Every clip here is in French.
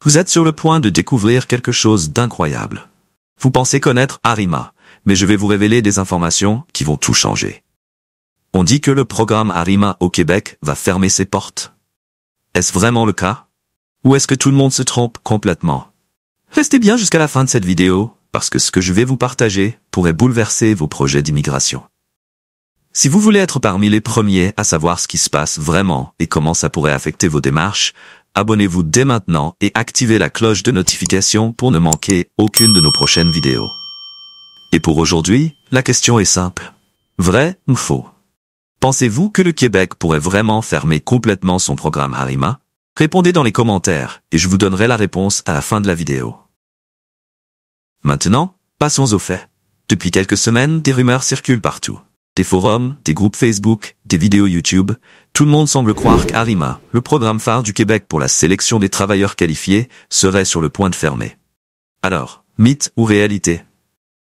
Vous êtes sur le point de découvrir quelque chose d'incroyable. Vous pensez connaître Arima, mais je vais vous révéler des informations qui vont tout changer. On dit que le programme Arima au Québec va fermer ses portes. Est-ce vraiment le cas? Ou est-ce que tout le monde se trompe complètement? Restez bien jusqu'à la fin de cette vidéo, parce que ce que je vais vous partager pourrait bouleverser vos projets d'immigration. Si vous voulez être parmi les premiers à savoir ce qui se passe vraiment et comment ça pourrait affecter vos démarches, abonnez-vous dès maintenant et activez la cloche de notification pour ne manquer aucune de nos prochaines vidéos. Et pour aujourd'hui, la question est simple. Vrai ou faux? Pensez-vous que le Québec pourrait vraiment fermer complètement son programme Arima? Répondez dans les commentaires et je vous donnerai la réponse à la fin de la vidéo. Maintenant, passons aux faits. Depuis quelques semaines, des rumeurs circulent partout. Des forums, des groupes Facebook, des vidéos YouTube, tout le monde semble croire qu'Arima, le programme phare du Québec pour la sélection des travailleurs qualifiés, serait sur le point de fermer. Alors, mythe ou réalité?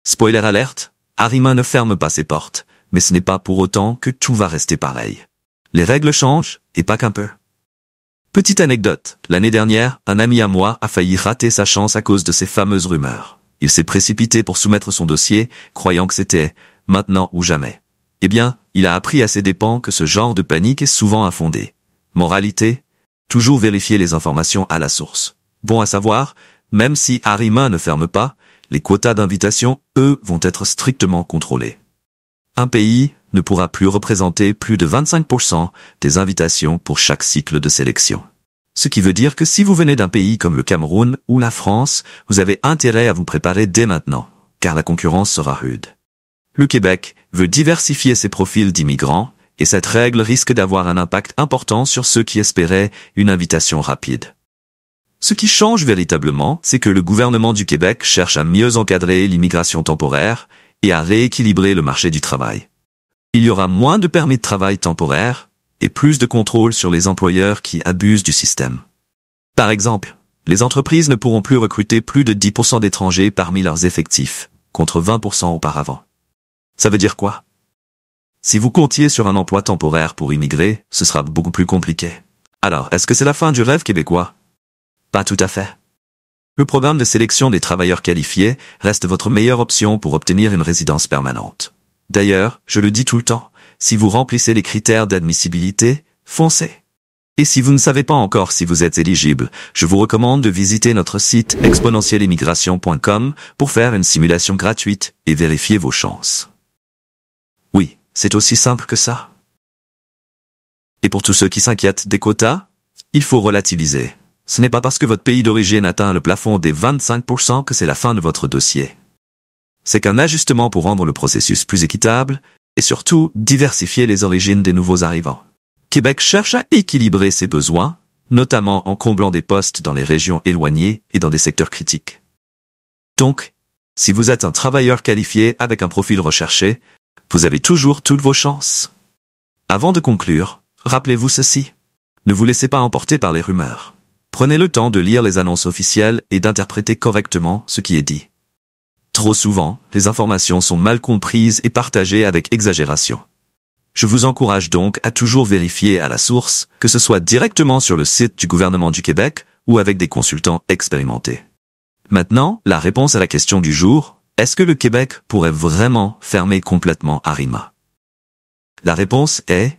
Spoiler alerte, Arima ne ferme pas ses portes, mais ce n'est pas pour autant que tout va rester pareil. Les règles changent, et pas qu'un peu. Petite anecdote, l'année dernière, un ami à moi a failli rater sa chance à cause de ces fameuses rumeurs. Il s'est précipité pour soumettre son dossier, croyant que c'était « maintenant ou jamais ». Eh bien, il a appris à ses dépens que ce genre de panique est souvent infondé. Moralité, toujours vérifier les informations à la source. Bon à savoir, même si Arima ne ferme pas, les quotas d'invitation, eux, vont être strictement contrôlés. Un pays ne pourra plus représenter plus de 25% des invitations pour chaque cycle de sélection. Ce qui veut dire que si vous venez d'un pays comme le Cameroun ou la France, vous avez intérêt à vous préparer dès maintenant, car la concurrence sera rude. Le Québec veut diversifier ses profils d'immigrants, et cette règle risque d'avoir un impact important sur ceux qui espéraient une invitation rapide. Ce qui change véritablement, c'est que le gouvernement du Québec cherche à mieux encadrer l'immigration temporaire et à rééquilibrer le marché du travail. Il y aura moins de permis de travail temporaires et plus de contrôle sur les employeurs qui abusent du système. Par exemple, les entreprises ne pourront plus recruter plus de 10% d'étrangers parmi leurs effectifs, contre 20% auparavant. Ça veut dire quoi? Si vous comptiez sur un emploi temporaire pour immigrer, ce sera beaucoup plus compliqué. Alors, est-ce que c'est la fin du rêve québécois? Pas tout à fait. Le programme de sélection des travailleurs qualifiés reste votre meilleure option pour obtenir une résidence permanente. D'ailleurs, je le dis tout le temps, si vous remplissez les critères d'admissibilité, foncez. Et si vous ne savez pas encore si vous êtes éligible, je vous recommande de visiter notre site exponentielimmigration.com pour faire une simulation gratuite et vérifier vos chances. Oui, c'est aussi simple que ça. Et pour tous ceux qui s'inquiètent des quotas, il faut relativiser. Ce n'est pas parce que votre pays d'origine atteint le plafond des 25% que c'est la fin de votre dossier. C'est qu'un ajustement pour rendre le processus plus équitable et surtout diversifier les origines des nouveaux arrivants. Québec cherche à équilibrer ses besoins, notamment en comblant des postes dans les régions éloignées et dans des secteurs critiques. Donc, si vous êtes un travailleur qualifié avec un profil recherché, vous avez toujours toutes vos chances. Avant de conclure, rappelez-vous ceci. Ne vous laissez pas emporter par les rumeurs. Prenez le temps de lire les annonces officielles et d'interpréter correctement ce qui est dit. Trop souvent, les informations sont mal comprises et partagées avec exagération. Je vous encourage donc à toujours vérifier à la source, que ce soit directement sur le site du gouvernement du Québec ou avec des consultants expérimentés. Maintenant, la réponse à la question du jour, est-ce que le Québec pourrait vraiment fermer complètement Arima? La réponse est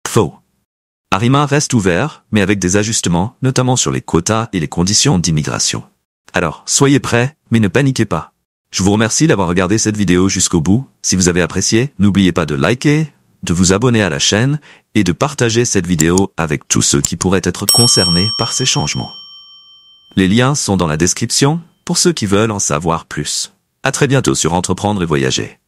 faux. Arima reste ouvert, mais avec des ajustements, notamment sur les quotas et les conditions d'immigration. Alors, soyez prêts, mais ne paniquez pas. Je vous remercie d'avoir regardé cette vidéo jusqu'au bout. Si vous avez apprécié, n'oubliez pas de liker, de vous abonner à la chaîne et de partager cette vidéo avec tous ceux qui pourraient être concernés par ces changements. Les liens sont dans la description pour ceux qui veulent en savoir plus. À très bientôt sur Entreprendre et Voyager.